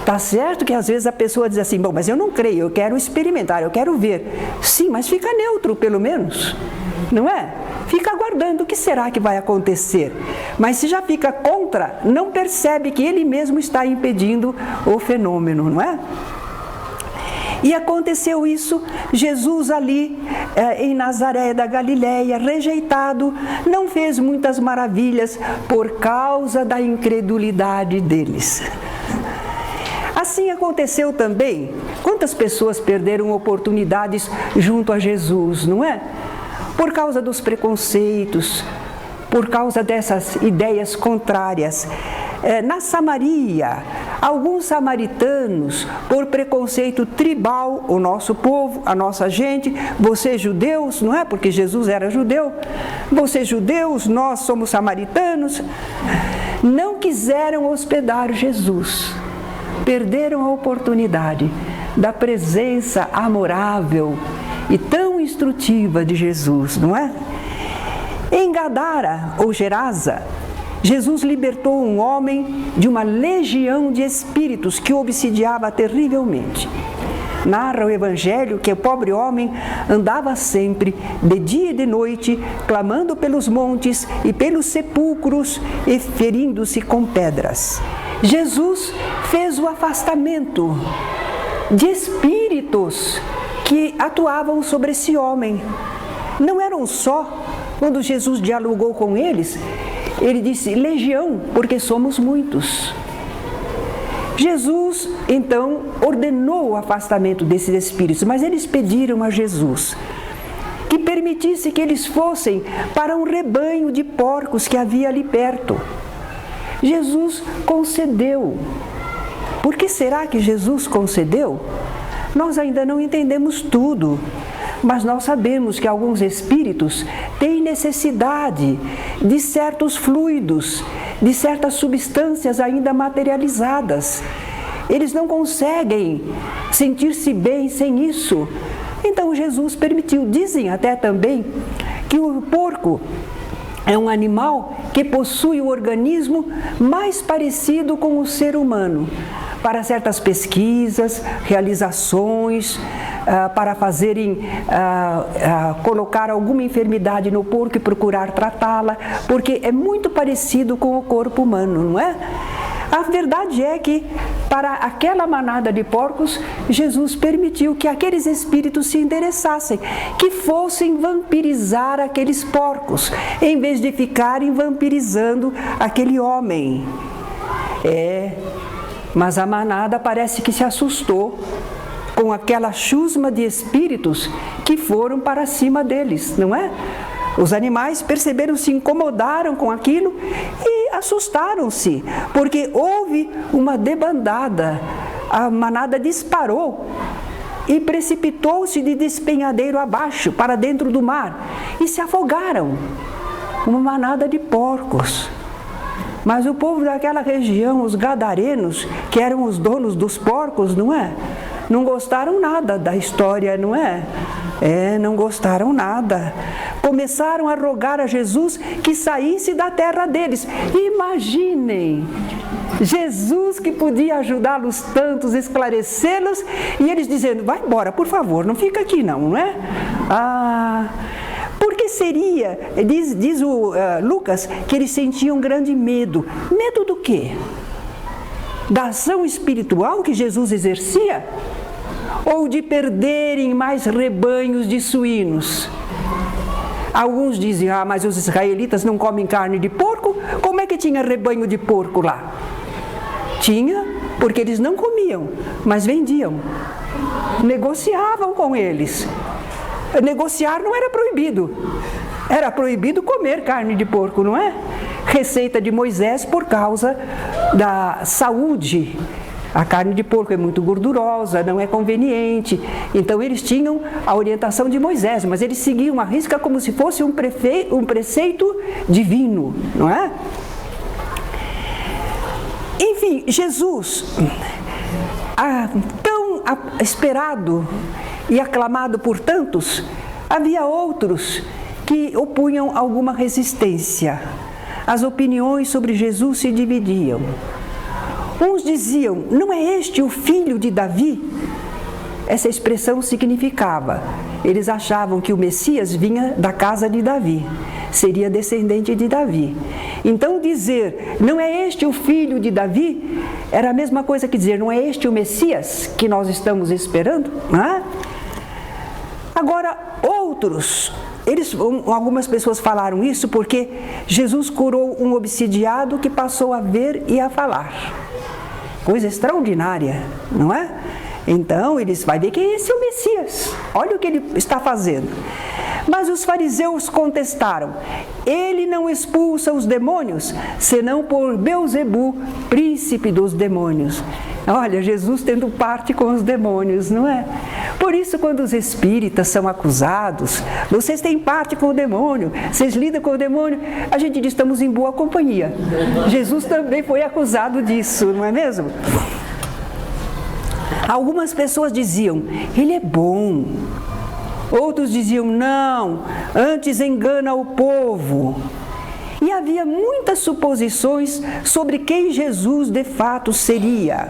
Tá certo que às vezes a pessoa diz assim: bom, mas eu não creio, eu quero experimentar, eu quero ver. Sim, mas fica neutro pelo menos, não é? Fica aguardando o que será que vai acontecer. Mas se já fica contra, não percebe que ele mesmo está impedindo o fenômeno, não é? E aconteceu isso, Jesus ali em Nazaré da Galileia, rejeitado, não fez muitas maravilhas por causa da incredulidade deles. Assim aconteceu também, quantas pessoas perderam oportunidades junto a Jesus, não é? Por causa dos preconceitos, por causa dessas ideias contrárias. Na Samaria, alguns samaritanos, por preconceito tribal, o nosso povo, a nossa gente, vocês judeus, não é? Porque Jesus era judeu, vocês judeus, nós somos samaritanos, não quiseram hospedar Jesus. Perderam a oportunidade da presença amorável e tão instrutiva de Jesus, não é? Em Gadara, ou Gerasa, Jesus libertou um homem de uma legião de espíritos que o obsidiava terrivelmente. Narra o Evangelho que o pobre homem andava sempre, de dia e de noite, clamando pelos montes e pelos sepulcros e ferindo-se com pedras. Jesus fez o afastamento de espíritos que atuavam sobre esse homem. Não eram só, quando Jesus dialogou com eles, ele disse legião, porque somos muitos. Jesus, então, ordenou o afastamento desses espíritos, mas eles pediram a Jesus que permitisse que eles fossem para um rebanho de porcos que havia ali perto. Jesus concedeu. Por que será que Jesus concedeu? Nós ainda não entendemos tudo, mas nós sabemos que alguns espíritos têm necessidade de certos fluidos, de certas substâncias ainda materializadas. Eles não conseguem sentir-se bem sem isso. Então Jesus permitiu. Dizem até também que o porco é um animal que possui o organismo mais parecido com o ser humano. Para certas pesquisas, realizações, para fazerem, colocar alguma enfermidade no porco e procurar tratá-la, porque é muito parecido com o corpo humano, não é? A verdade é que, para aquela manada de porcos, Jesus permitiu que aqueles espíritos se endereçassem, que fossem vampirizar aqueles porcos, em vez de ficarem vampirizando aquele homem. Mas a manada parece que se assustou com aquela chusma de espíritos que foram para cima deles, não é? Os animais perceberam, se incomodaram com aquilo e assustaram-se, porque houve uma debandada a manada disparou e precipitou-se de despenhadeiro abaixo, para dentro do mar, e se afogaram. Uma manada de porcos. Mas o povo daquela região, os gadarenos, que eram os donos dos porcos, não é? Não gostaram nada da história, não é? Não gostaram nada. Começaram a rogar a Jesus que saísse da terra deles. Imaginem, Jesus que podia ajudá-los tantos, esclarecê-los, e eles dizendo, vai embora, por favor, não fica aqui não é? Porque seria, diz o Lucas, que eles sentiam grande medo. Medo do quê? Da ação espiritual que Jesus exercia? Ou de perderem mais rebanhos de suínos? Alguns dizem, mas os israelitas não comem carne de porco? Como é que tinha rebanho de porco lá? Tinha, porque eles não comiam, mas vendiam. Negociavam com eles. Negociar não era proibido. Era proibido comer carne de porco, não é? Receita de Moisés por causa da saúde. A carne de porco é muito gordurosa, não é conveniente. Então eles tinham a orientação de Moisés, mas eles seguiam à risca como se fosse um preceito divino, não é? Enfim, Jesus, tão esperado e aclamado por tantos, havia outros que opunham alguma resistência. As opiniões sobre Jesus se dividiam. Uns diziam, não é este o filho de Davi? Essa expressão significava, eles achavam que o Messias vinha da casa de Davi, seria descendente de Davi. Então dizer, não é este o filho de Davi, era a mesma coisa que dizer, não é este o Messias que nós estamos esperando? Não é? Agora, outros, algumas pessoas falaram isso porque Jesus curou um obsidiado que passou a ver e a falar. Coisa extraordinária, não é? Então, eles vão ver que esse é o Messias. Olha o que ele está fazendo. Mas os fariseus contestaram, ele não expulsa os demônios, senão por Belzebu, príncipe dos demônios. Olha, Jesus tendo parte com os demônios, não é? Por isso, quando os espíritas são acusados, vocês têm parte com o demônio, vocês lidam com o demônio, a gente diz, estamos em boa companhia. Jesus também foi acusado disso, não é mesmo? Algumas pessoas diziam, ele é bom. Outros diziam, não, antes engana o povo. E havia muitas suposições sobre quem Jesus de fato seria.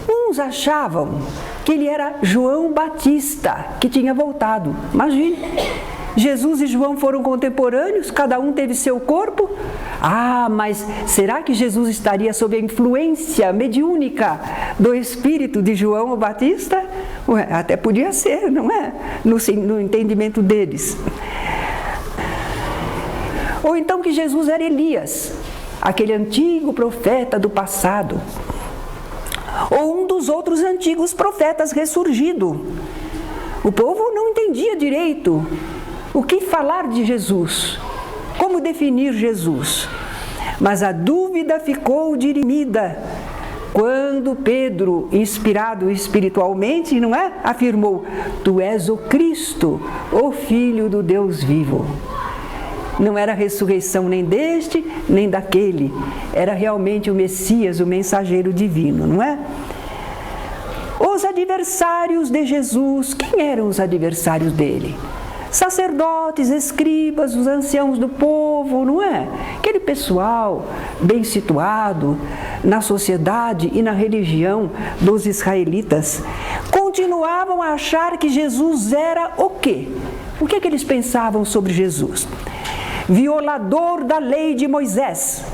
Uns achavam que ele era João Batista, que tinha voltado. Imagine, Jesus e João foram contemporâneos, cada um teve seu corpo. Mas será que Jesus estaria sob a influência mediúnica do espírito de João Batista? Até podia ser, não é? No entendimento deles. Ou então que Jesus era Elias, aquele antigo profeta do passado. Ou um dos outros antigos profetas ressurgido. O povo não entendia direito o que falar de Jesus, como definir Jesus. Mas a dúvida ficou dirimida quando Pedro, inspirado espiritualmente, não é? Afirmou, tu és o Cristo, o Filho do Deus vivo. Não era a ressurreição nem deste, nem daquele. Era realmente o Messias, o mensageiro divino, não é? Os adversários de Jesus, quem eram os adversários dele? Sacerdotes, escribas, os anciãos do povo, não é? Aquele pessoal bem situado na sociedade e na religião dos israelitas, continuavam a achar que Jesus era o quê? O que eles pensavam sobre Jesus? Violador da lei de Moisés.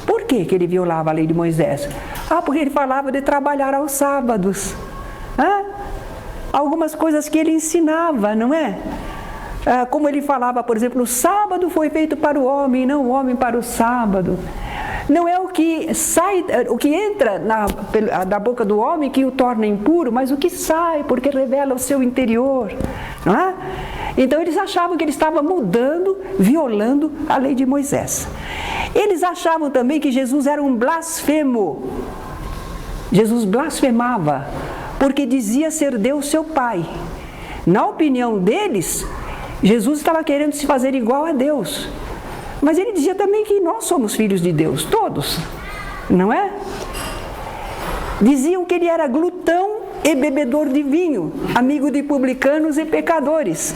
Por que ele violava a lei de Moisés? Porque ele falava de trabalhar aos sábados. Algumas coisas que ele ensinava, não é? Como ele falava, por exemplo, o sábado foi feito para o homem, não o homem para o sábado. Não é o que sai, o que entra da boca do homem que o torna impuro, mas o que sai, porque revela o seu interior, não é? Então eles achavam que ele estava mudando, violando a lei de Moisés. Eles achavam também que Jesus era um blasfemo. Jesus blasfemava, porque dizia ser Deus seu Pai. Na opinião deles, Jesus estava querendo se fazer igual a Deus. Mas ele dizia também que nós somos filhos de Deus, todos, não é? Diziam que ele era glutão e bebedor de vinho, amigo de publicanos e pecadores.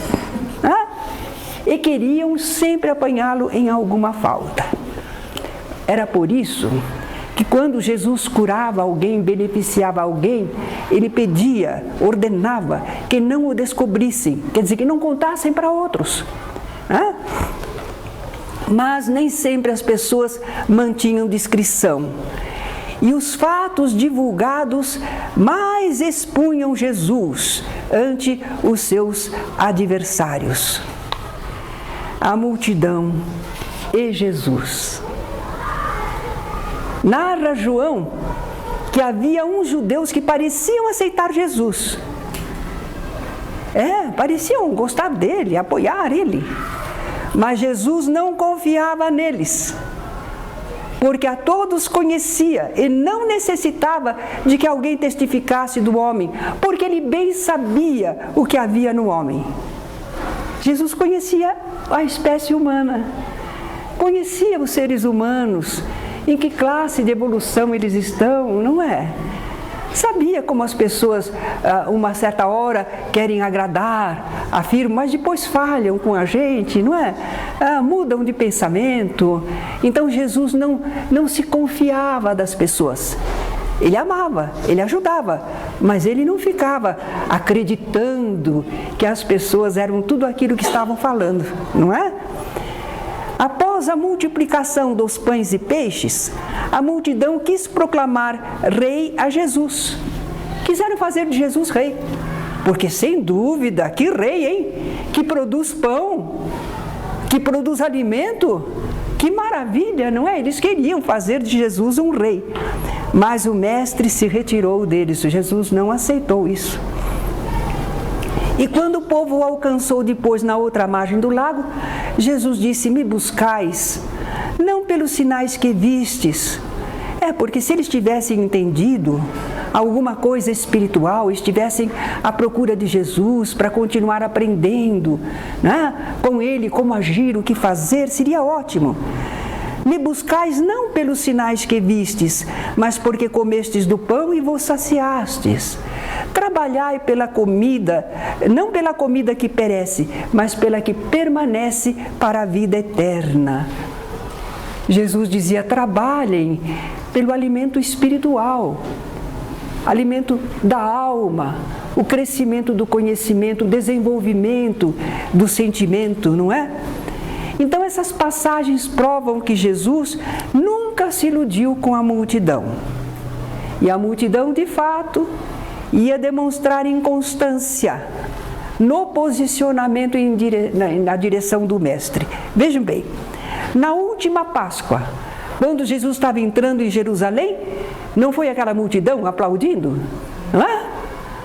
E queriam sempre apanhá-lo em alguma falta. Era por isso que quando Jesus curava alguém, beneficiava alguém, ele pedia, ordenava que não o descobrissem, quer dizer, que não contassem para outros. Mas nem sempre as pessoas mantinham discrição. E os fatos divulgados mais expunham Jesus ante os seus adversários. A multidão e Jesus. Narra João que havia uns judeus que pareciam aceitar Jesus. Pareciam gostar dele, apoiar ele. Mas Jesus não confiava neles, porque a todos conhecia e não necessitava de que alguém testificasse do homem, porque ele bem sabia o que havia no homem. Jesus conhecia a espécie humana, conhecia os seres humanos, em que classe de evolução eles estão, não é? Sabia como as pessoas, uma certa hora, querem agradar, afirmam, mas depois falham com a gente, não é? Mudam de pensamento. Então Jesus não se confiava das pessoas. Ele amava, ele ajudava, mas ele não ficava acreditando que as pessoas eram tudo aquilo que estavam falando, não é? Após a multiplicação dos pães e peixes, a multidão quis proclamar rei a Jesus. Quiseram fazer de Jesus rei, porque sem dúvida, que rei, hein? Que produz pão, que produz alimento, que maravilha, não é? Eles queriam fazer de Jesus um rei, mas o mestre se retirou deles, Jesus não aceitou isso. E quando o povo o alcançou depois na outra margem do lago, Jesus disse: me buscais, não pelos sinais que vistes. Porque se eles tivessem entendido alguma coisa espiritual, estivessem à procura de Jesus para continuar aprendendo, né, com ele, como agir, o que fazer, seria ótimo. Me buscais não pelos sinais que vistes, mas porque comestes do pão e vos saciastes. Trabalhai pela comida, não pela comida que perece, mas pela que permanece para a vida eterna. Jesus dizia: trabalhem pelo alimento espiritual, alimento da alma, o crescimento do conhecimento, o desenvolvimento do sentimento, não é? Então essas passagens provam que Jesus nunca se iludiu com a multidão. E a multidão, de fato, ia demonstrar inconstância no posicionamento na direção do Mestre. Vejam bem, na última Páscoa, quando Jesus estava entrando em Jerusalém, não foi aquela multidão aplaudindo? Não é?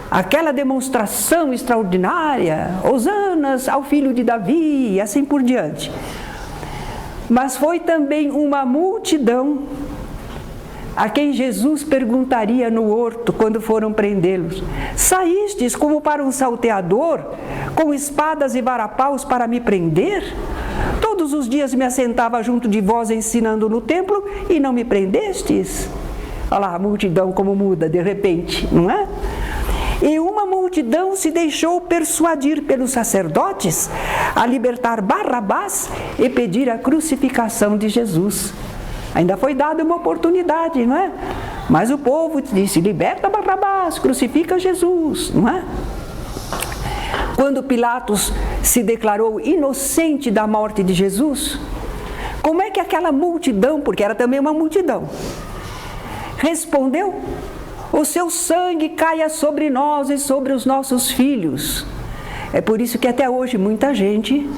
Aquela demonstração extraordinária, hosanas ao filho de Davi, e assim por diante. Mas foi também uma multidão a quem Jesus perguntaria no horto quando foram prendê-los: saístes como para um salteador, com espadas e varapaus para me prender? Todos os dias me assentava junto de vós ensinando no templo e não me prendestes? Olha lá a multidão como muda de repente, não é? E uma multidão se deixou persuadir pelos sacerdotes a libertar Barrabás e pedir a crucificação de Jesus. Ainda foi dada uma oportunidade, não é? Mas o povo disse: liberta Barrabás, crucifica Jesus, não é? Quando Pilatos se declarou inocente da morte de Jesus, como é que aquela multidão, porque era também uma multidão, respondeu? O seu sangue caia sobre nós e sobre os nossos filhos. É por isso que até hoje muita gente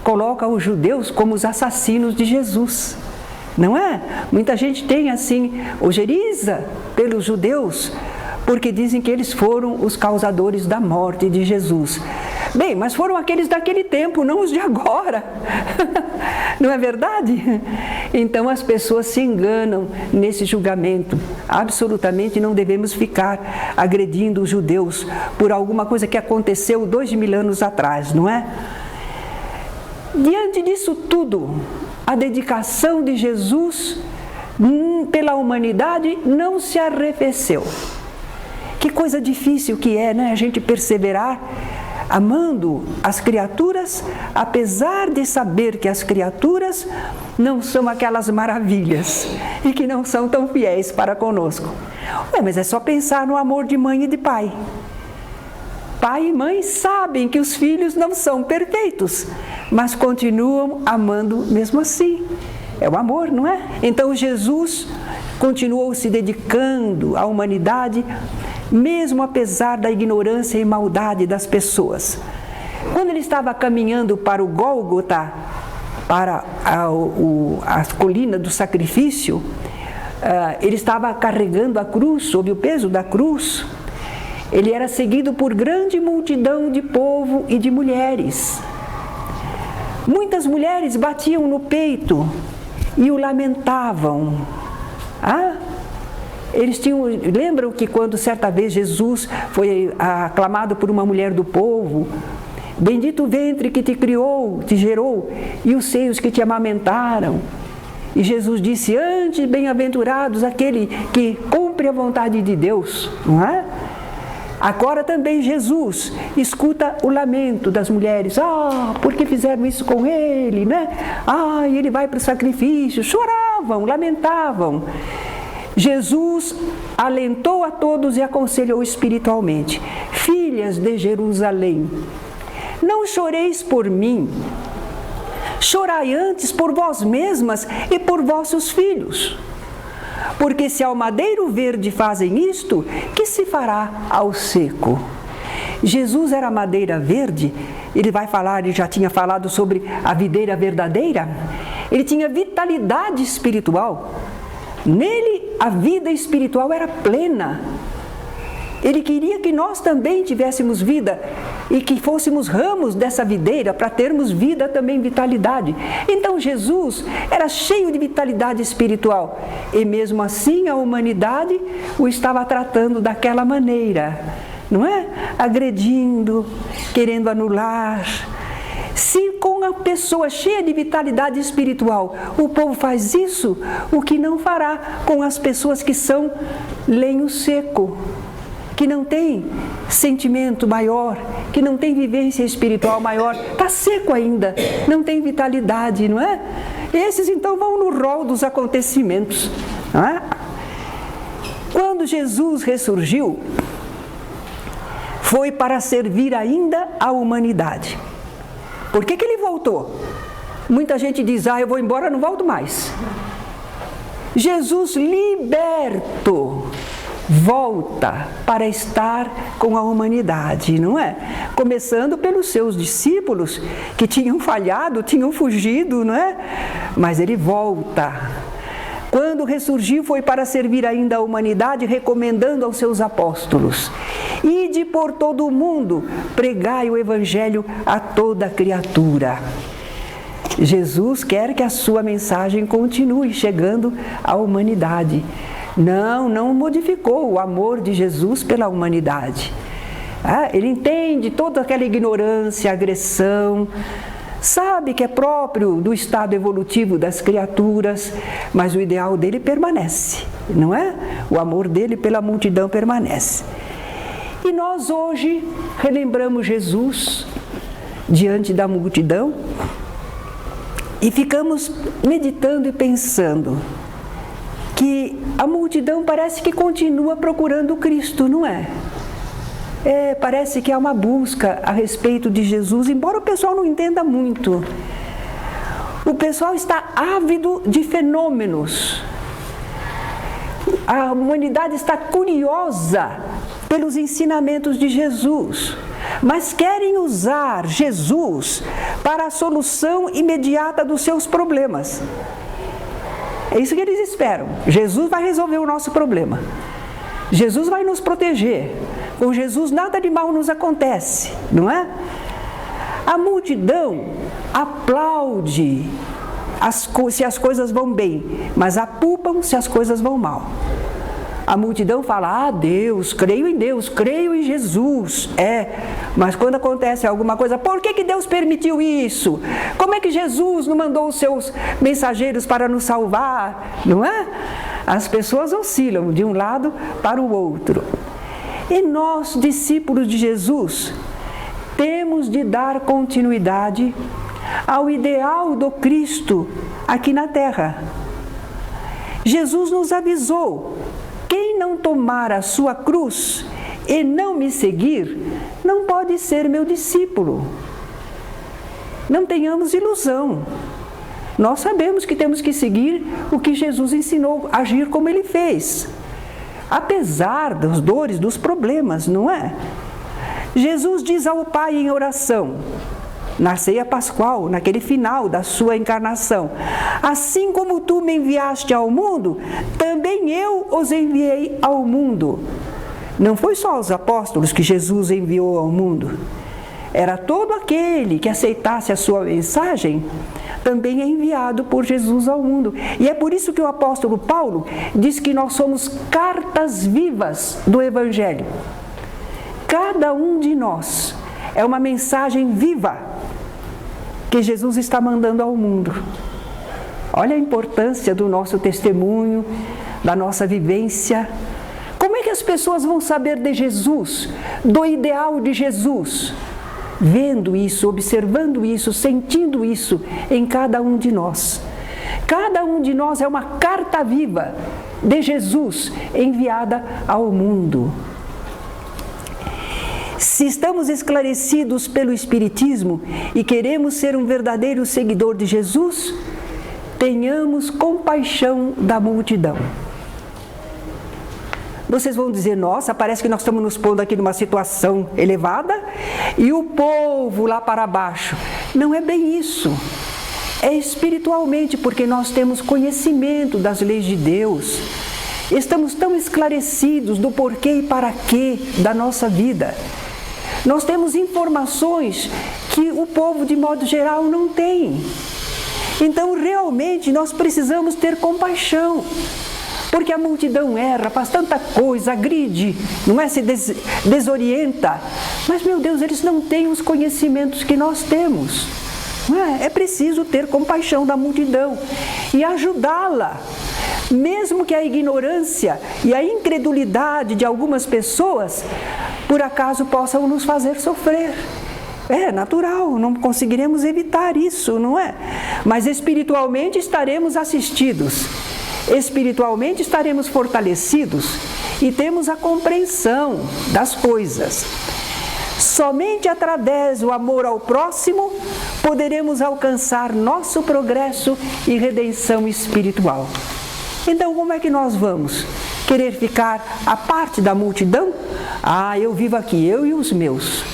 coloca os judeus como os assassinos de Jesus, não é? Muita gente tem assim ojeriza pelos judeus, porque dizem que eles foram os causadores da morte de Jesus. Bem, mas foram aqueles daquele tempo, não os de agora. Não é verdade? Então as pessoas se enganam nesse julgamento. Absolutamente não devemos ficar agredindo os judeus por alguma coisa que aconteceu 2000 anos atrás, não é? Diante disso tudo, a dedicação de Jesus pela humanidade não se arrefeceu. Que coisa difícil que é, né? A gente perseverar amando as criaturas, apesar de saber que as criaturas não são aquelas maravilhas e que não são tão fiéis para conosco. Mas é só pensar no amor de mãe e de pai. Pai e mãe sabem que os filhos não são perfeitos, mas continuam amando mesmo assim. É o amor, não é? Então Jesus continuou se dedicando à humanidade, mesmo apesar da ignorância e maldade das pessoas. Quando ele estava caminhando para o Gólgota, para a colina do sacrifício, ele estava carregando a cruz, sob o peso da cruz. Ele era seguido por grande multidão de povo e de mulheres. Muitas mulheres batiam no peito e o lamentavam. Lembram que quando certa vez Jesus foi aclamado por uma mulher do povo, bendito o ventre que te criou, te gerou, e os seios que te amamentaram. E Jesus disse, antes bem-aventurados aquele que cumpre a vontade de Deus, não é? Agora também Jesus escuta o lamento das mulheres. Por que fizeram isso com ele, né? E ele vai para o sacrifício. Choravam, lamentavam. Jesus alentou a todos e aconselhou espiritualmente. Filhas de Jerusalém, não choreis por mim. Chorai antes por vós mesmas e por vossos filhos. Porque se ao madeiro verde fazem isto, que se fará ao seco? Jesus era a madeira verde, ele já tinha falado sobre a videira verdadeira, ele tinha vitalidade espiritual, nele a vida espiritual era plena. Ele queria que nós também tivéssemos vida e que fôssemos ramos dessa videira para termos vida também, vitalidade. Então Jesus era cheio de vitalidade espiritual e mesmo assim a humanidade o estava tratando daquela maneira, não é? Agredindo, querendo anular. Se com a pessoa cheia de vitalidade espiritual o povo faz isso, o que não fará com as pessoas que são lenho seco, que não tem sentimento maior, que não tem vivência espiritual maior, está seco ainda, não tem vitalidade, não é? Esses então vão no rol dos acontecimentos, não é? Quando Jesus ressurgiu, foi para servir ainda a humanidade. Por que ele voltou? Muita gente diz, eu vou embora, não volto mais. Jesus liberto volta para estar com a humanidade, não é? Começando pelos seus discípulos que tinham falhado, tinham fugido, não é? Mas ele volta. Quando ressurgiu foi para servir ainda a humanidade, recomendando aos seus apóstolos: ide por todo o mundo, pregai o evangelho a toda criatura. Jesus quer que a sua mensagem continue chegando à humanidade. Não modificou o amor de Jesus pela humanidade. Ele entende toda aquela ignorância, agressão, sabe que é próprio do estado evolutivo das criaturas, mas o ideal dele permanece, não é? O amor dele pela multidão permanece. E nós hoje relembramos Jesus diante da multidão e ficamos meditando e pensando que a multidão parece que continua procurando Cristo, não é? Parece que há uma busca a respeito de Jesus, embora o pessoal não entenda muito. O pessoal está ávido de fenômenos. A humanidade está curiosa pelos ensinamentos de Jesus, mas querem usar Jesus para a solução imediata dos seus problemas. É isso que eles esperam. Jesus vai resolver o nosso problema. Jesus vai nos proteger. Com Jesus nada de mal nos acontece, não é? A multidão aplaude se as coisas vão bem, mas apupam se as coisas vão mal. A multidão fala, Deus, creio em Jesus. Mas quando acontece alguma coisa, por que Deus permitiu isso? Como é que Jesus não mandou os seus mensageiros para nos salvar? Não é? As pessoas oscilam de um lado para o outro. E nós, discípulos de Jesus, temos de dar continuidade ao ideal do Cristo aqui na terra. Jesus nos avisou: quem não tomar a sua cruz e não me seguir, não pode ser meu discípulo. Não tenhamos ilusão. Nós sabemos que temos que seguir o que Jesus ensinou, agir como Ele fez. Apesar das dores, dos problemas, não é? Jesus diz ao Pai em oração, na ceia pascual, naquele final da sua encarnação: assim como tu me enviaste ao mundo, também eu os enviei ao mundo. Não foi só os apóstolos que Jesus enviou ao mundo. Era todo aquele que aceitasse a sua mensagem, também é enviado por Jesus ao mundo. E é por isso que o apóstolo Paulo diz que nós somos cartas vivas do Evangelho. Cada um de nós é uma mensagem viva que Jesus está mandando ao mundo. Olha a importância do nosso testemunho, da nossa vivência. Como é que as pessoas vão saber de Jesus, do ideal de Jesus? Vendo isso, observando isso, sentindo isso em cada um de nós. Cada um de nós é uma carta viva de Jesus enviada ao mundo. Se estamos esclarecidos pelo Espiritismo e queremos ser um verdadeiro seguidor de Jesus, tenhamos compaixão da multidão. Vocês vão dizer, nossa, parece que nós estamos nos pondo aqui numa situação elevada e o povo lá para baixo. Não é bem isso. É espiritualmente, porque nós temos conhecimento das leis de Deus. Estamos tão esclarecidos do porquê e para quê da nossa vida. Nós temos informações que o povo, de modo geral, não tem. Então, realmente, nós precisamos ter compaixão. Porque a multidão erra, faz tanta coisa, agride, não é? Se desorienta. Mas, meu Deus, eles não têm os conhecimentos que nós temos. Não é? É preciso ter compaixão da multidão e ajudá-la. Mesmo que a ignorância e a incredulidade de algumas pessoas, por acaso, possam nos fazer sofrer. É natural, não conseguiremos evitar isso, não é? Mas espiritualmente estaremos assistidos. Espiritualmente estaremos fortalecidos e temos a compreensão das coisas. Somente através do amor ao próximo poderemos alcançar nosso progresso e redenção espiritual. Então, como é que nós vamos querer ficar à parte da multidão? Eu vivo aqui, eu e os meus.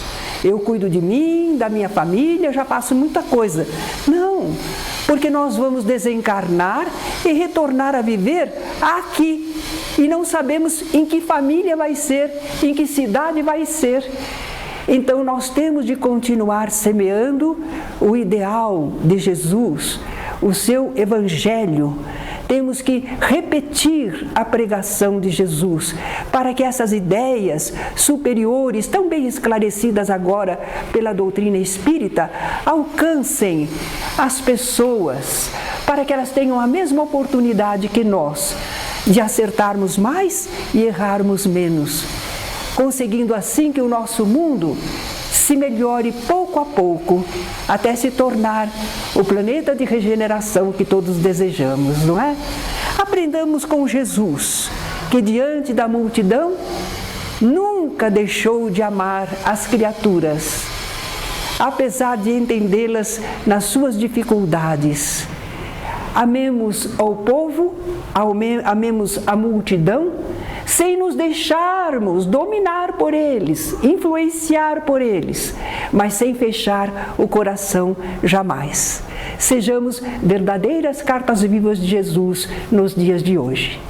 Eu cuido de mim, da minha família, já faço muita coisa. Não, porque nós vamos desencarnar e retornar a viver aqui. E não sabemos em que família vai ser, em que cidade vai ser. Então nós temos de continuar semeando o ideal de Jesus, o seu Evangelho. Temos que repetir a pregação de Jesus para que essas ideias superiores, tão bem esclarecidas agora pela doutrina espírita, alcancem as pessoas, para que elas tenham a mesma oportunidade que nós de acertarmos mais e errarmos menos, conseguindo assim que o nosso mundo se melhore pouco a pouco, até se tornar o planeta de regeneração que todos desejamos, não é? Aprendamos com Jesus, que diante da multidão nunca deixou de amar as criaturas, apesar de entendê-las nas suas dificuldades. Amemos ao povo, amemos a multidão, sem nos deixarmos dominar por eles, influenciar por eles, mas sem fechar o coração jamais. Sejamos verdadeiras cartas vivas de Jesus nos dias de hoje.